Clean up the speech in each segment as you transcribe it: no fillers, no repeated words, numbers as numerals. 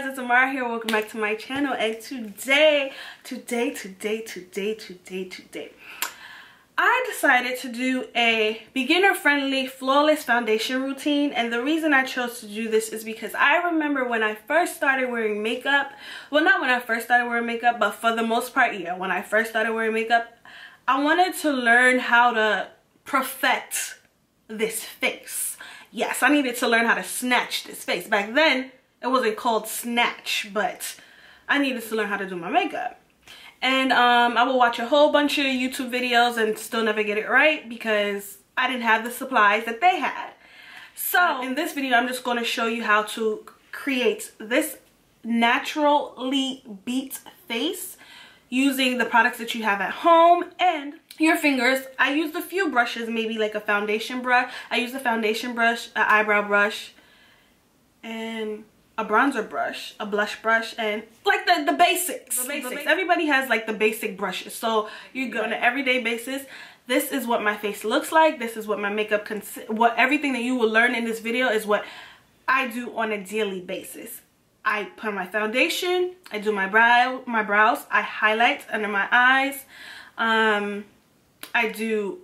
guys, it's Amara here. Welcome back to my channel. And today I decided to do a beginner friendly flawless foundation routine. And the reason I chose to do this is because I remember when I first started wearing makeup, well, not when I first started wearing makeup, but for the most part, yeah, when I first started wearing makeup, I wanted to learn how to perfect this face. Yes, I needed to learn how to snatch this face. Back then it wasn't called snatch, but I needed to learn how to do my makeup. And I will watch a whole bunch of YouTube videos and still never get it right because I didn't have the supplies that they had. So in this video, I'm just going to show you how to create this naturally beat face using the products that you have at home and your fingers. I used a few brushes, maybe like a foundation brush. I used a foundation brush, an eyebrow brush, and a bronzer brush, a blush brush, and like the basics. Everybody has like the basic brushes, so you go on an everyday basis. This is what my face looks like. This is what my makeup everything that you will learn in this video is what I do on a daily basis. I put on my foundation, I do my brows, I highlight under my eyes, I do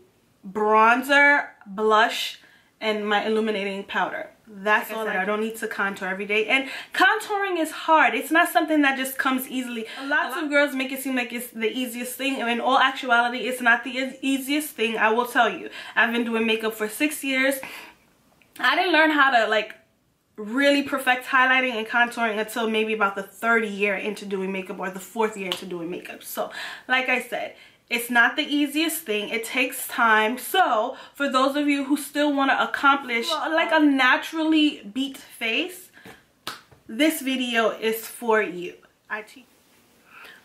bronzer, blush, and my illuminating powder. That's all. I don't need to contour every day, and contouring is hard. It's not something that just comes easily. Lots of girls make it seem like it's the easiest thing, and in all actuality it's not the easiest thing. I will tell you, I've been doing makeup for 6 years. I didn't learn how to like really perfect highlighting and contouring until maybe about the 3rd year into doing makeup, or the 4th year into doing makeup. So like I said, it's not the easiest thing. It takes time. So for those of you who still want to accomplish like a naturally beat face, this video is for you.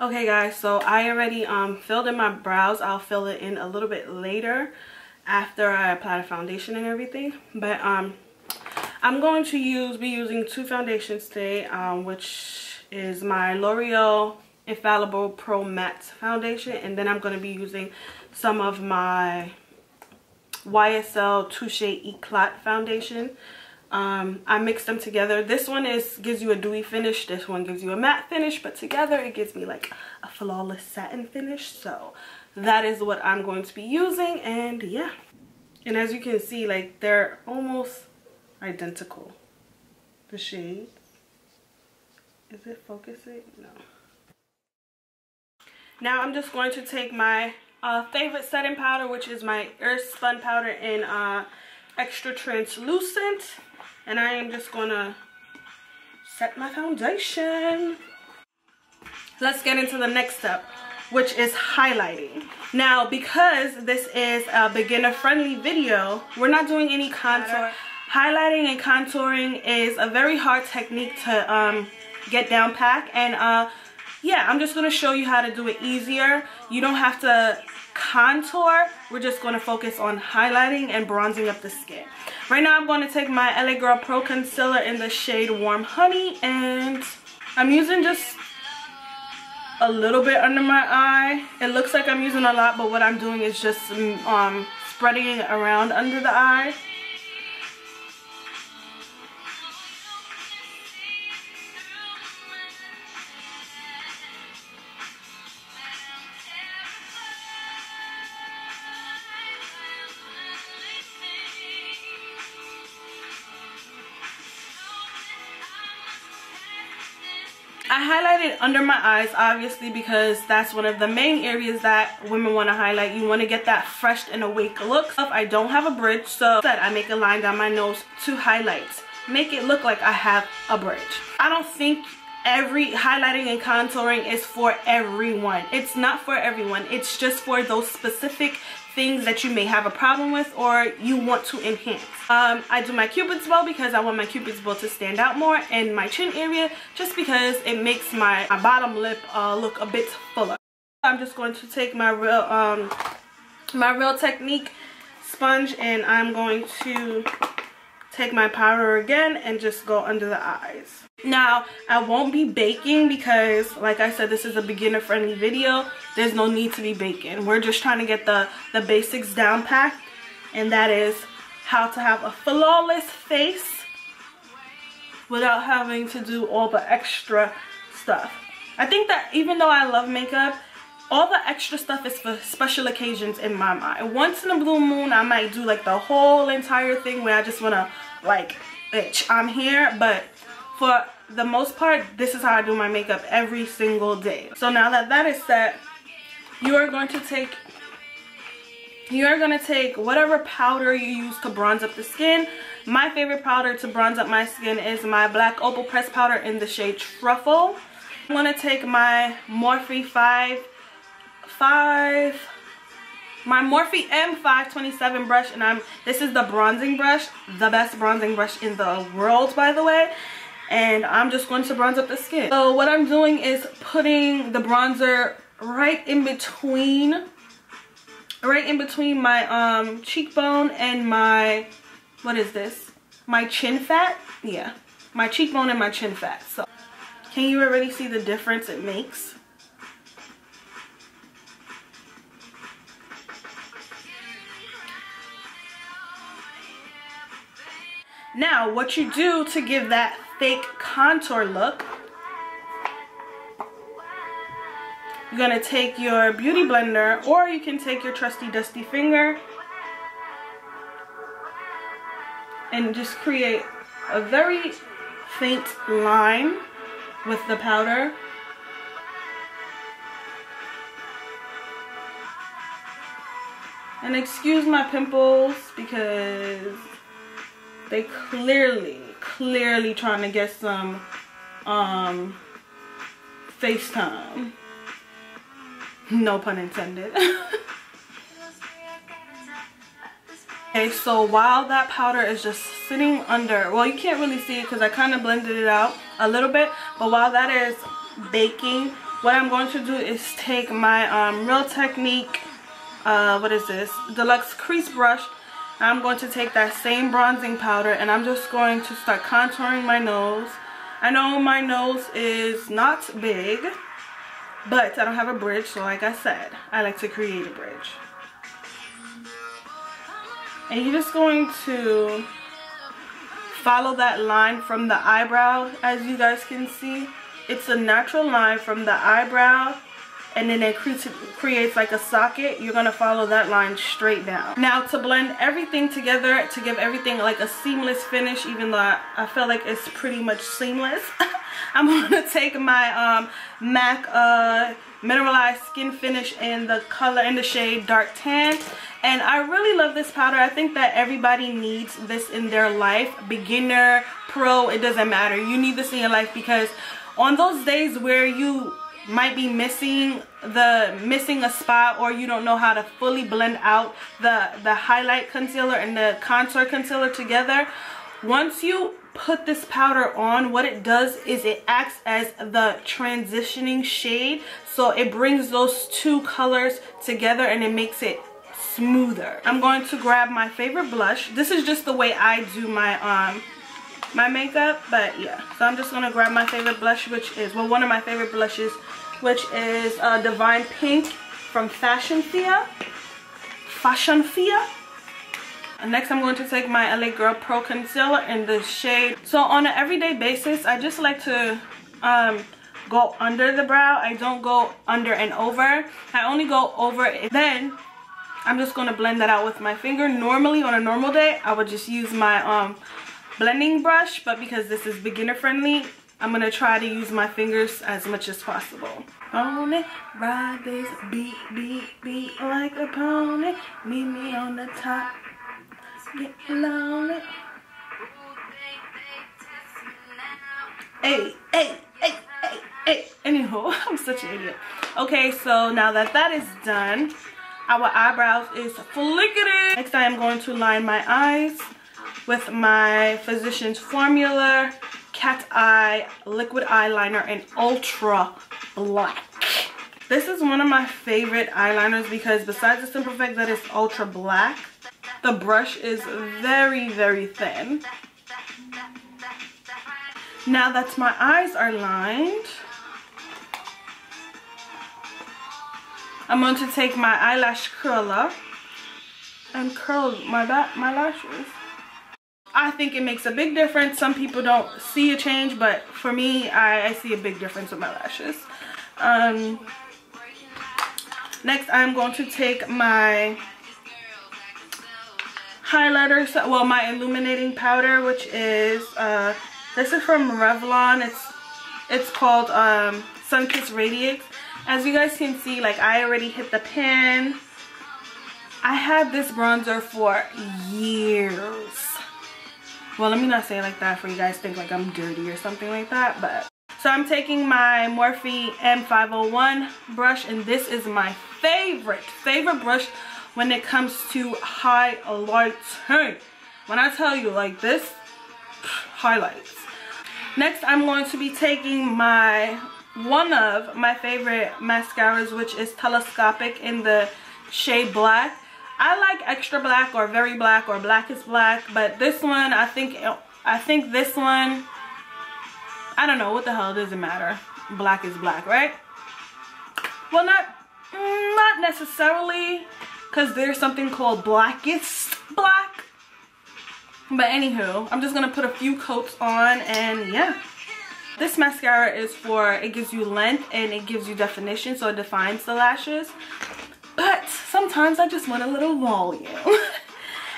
Okay guys, so I already filled in my brows. I'll fill it in a little bit later after I apply the foundation and everything. But I'm going to be using 2 foundations today, which is my L'Oreal Infallible Pro Matte foundation, and then I'm going to be using some of my YSL Touche Eclat foundation. I mixed them together. This one gives you a dewy finish, this one gives you a matte finish, but together it gives me like a flawless satin finish. So that is what I'm going to be using, and yeah. And as you can see, like they're almost identical, the shades. Is it focusing? No. Now I'm just going to take my favorite setting powder, which is my e.l.f. spun powder in extra translucent, and I am just going to set my foundation. Let's get into the next step, which is highlighting. Now because this is a beginner friendly video, we're not doing any contour. Highlighting and contouring is a very hard technique to get down pat, and yeah, I'm just going to show you how to do it easier. You don't have to contour. We're just going to focus on highlighting and bronzing up the skin. Right now I'm going to take my LA Girl Pro Concealer in the shade Warm Honey, and I'm using just a little bit under my eye. It looks like I'm using a lot, but what I'm doing is just spreading it around under the eye. I highlighted under my eyes, obviously, because that's one of the main areas that women want to highlight. You want to get that fresh and awake look. I don't have a bridge, so I make a line down my nose to highlight. Make it look like I have a bridge. I don't think every highlighting and contouring is for everyone. It's not for everyone. It's just for those specific things that you may have a problem with or you want to enhance. I do my cupid's bow because I want my cupid's bow to stand out more, and my chin area just because it makes my bottom lip look a bit fuller. I'm just going to take my Real Technique sponge, and I'm going to take my powder again and just go under the eyes. Now I won't be baking because, like I said, this is a beginner friendly video. There's no need to be baking. We're just trying to get the basics down packed, and that is how to have a flawless face without having to do all the extra stuff. I think that even though I love makeup, all the extra stuff is for special occasions in my mind. Once in a blue moon, I might do like the whole entire thing where I just want to like, bitch, I'm here. But for the most part, this is how I do my makeup every single day. So now that that is set, you are going to take whatever powder you use to bronze up the skin. My favorite powder to bronze up my skin is my black opal pressed powder in the shade Truffle. I'm going to take my Morphe my Morphe M527 brush, and this is the bronzing brush, the best bronzing brush in the world, by the way. And I'm just going to bronze up the skin. So what I'm doing is putting the bronzer right in between my cheekbone and my, what is this? My chin fat? Yeah, my cheekbone and my chin fat. So can you already see the difference it makes? Now, what you do to give that fake contour look, you're gonna take your beauty blender, or you can take your trusty dusty finger and just create a very faint line with the powder. And excuse my pimples because they clearly trying to get some FaceTime. No pun intended. Okay, so while that powder is just sitting under, well, you can't really see it because I kind of blended it out a little bit, but while that is baking, what I'm going to do is take my Real Technique, what is this, Deluxe Crease Brush. I'm going to take that same bronzing powder and I'm just going to start contouring my nose. I know my nose is not big, but I don't have a bridge, so like I said, I like to create a bridge. And you're just going to follow that line from the eyebrow. As you guys can see, it's a natural line from the eyebrow, and then it creates like a socket. You're going to follow that line straight down. Now, to blend everything together, to give everything like a seamless finish, even though I feel like it's pretty much seamless, I'm going to take my MAC Mineralize Skin Finish in the shade Dark Tan. And I really love this powder. I think that everybody needs this in their life. Beginner, pro, it doesn't matter. You need this in your life, because on those days where you might be missing a spot, or you don't know how to fully blend out the highlight concealer and the contour concealer together, once you put this powder on, what it does is it acts as the transitioning shade. So it brings those two colors together and it makes it smoother. I'm going to grab my favorite blush. This is just the way I do my my makeup, but yeah. So I'm just gonna grab my favorite blush, which is, well, one of my favorite blushes, which is Divine Pink from Fashion Fia. And next I'm going to take my LA Girl Pro Concealer in the shade. So on an everyday basis, I just like to go under the brow. I don't go under and over. I only go over it. Then I'm just going to blend that out with my finger. Normally on a normal day, I would just use my blending brush, but because this is beginner friendly, I'm going to try to use my fingers as much as possible. Pony, ride this beat, beat, beat like a pony. Meet me on the top. Get lonely. Hey, hey, hey, hey, hey. Anywho, I'm such an idiot. Okay, so now that that is done, our eyebrows is flicketed. Next, I am going to line my eyes with my Physicians Formula Cat Eye Liquid Eyeliner in Ultra Black. This is one of my favorite eyeliners because besides the simple fact that it's ultra black, the brush is very, very thin. Now that my eyes are lined, I'm going to take my eyelash curler and curl my lashes. I think it makes a big difference. Some people don't see a change, but for me, I see a big difference with my lashes. Next, I'm going to take my highlighter, well, my illuminating powder, which is this is from Revlon. It's called Sunkiss Radiuex. As you guys can see, like, I already hit the pan. I had this bronzer for years. Well, let me not say it like that for you guys think like I'm dirty or something like that, but so I'm taking my Morphe M501 brush, and this is my favorite brush when it comes to highlighting. When I tell you, like, this highlights. Next, I'm going to be taking one of my favorite mascaras, which is Telescopic in the shade Black. I like extra black or very black or blackest black, but this one, I think this one, I don't know, what the hell, it doesn't matter. Black is black, right? Well, not necessarily, because there's something called blackest black. But anywho, I'm just gonna put a few coats on, and yeah. This mascara is it gives you length and it gives you definition, so it defines the lashes. But sometimes I just want a little volume.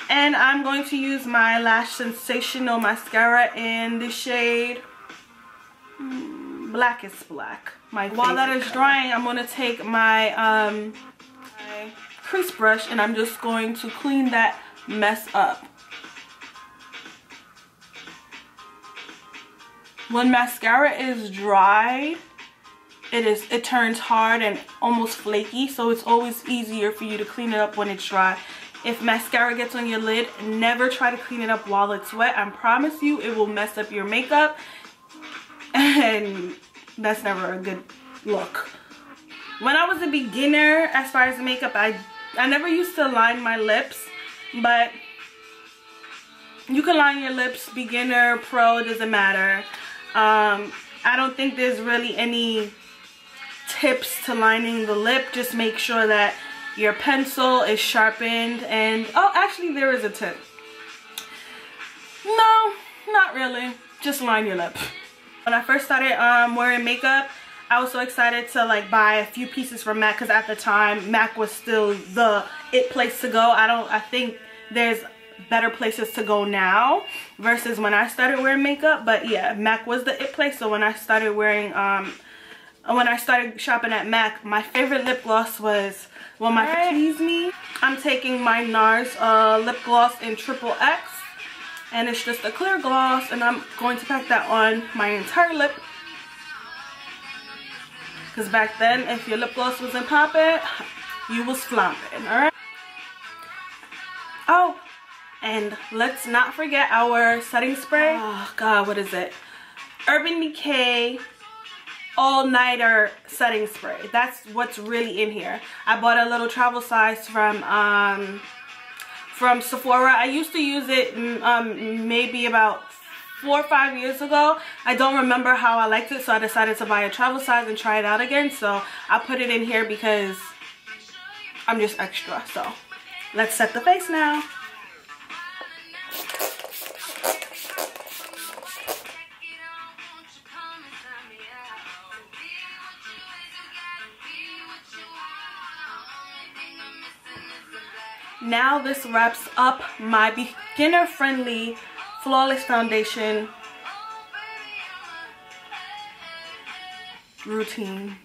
And I'm going to use my Lash Sensational mascara in the shade Blackest Black. While that is drying, I'm going to take my, my crease brush, and I'm just going to clean that mess up. When mascara is dry, it turns hard and almost flaky, so it's always easier for you to clean it up when it's dry. If mascara gets on your lid, never try to clean it up while it's wet. I promise you it will mess up your makeup, and that's never a good look. When I was a beginner as far as makeup, I never used to line my lips, but you can line your lips, beginner, pro, doesn't matter. I don't think there's really any tips to lining the lip. Just make sure that your pencil is sharpened, and oh, actually there is a tip. No, not really, just line your lip. When I first started wearing makeup, I was so excited to like buy a few pieces from MAC, because at the time MAC was still the it place to go. I think there's better places to go now versus when I started wearing makeup, but yeah, MAC was the it place. So when I started wearing when I started shopping at MAC, my favorite lip gloss was, well, my Please Me. I'm taking my NARS lip gloss in XXOXO, and it's just a clear gloss, and I'm going to pack that on my entire lip, because back then if your lip gloss wasn't popping, you was flomping. All right. Oh, and let's not forget our setting spray. Oh god, what is it? Urban Decay All Nighter setting spray. That's what's really in here. I bought a little travel size from Sephora. I used to use it maybe about 4 or 5 years ago. I don't remember how I liked it, so I decided to buy a travel size and try it out again. So I put it in here because I'm just extra. So let's set the face now. Now this wraps up my beginner-friendly flawless foundation routine.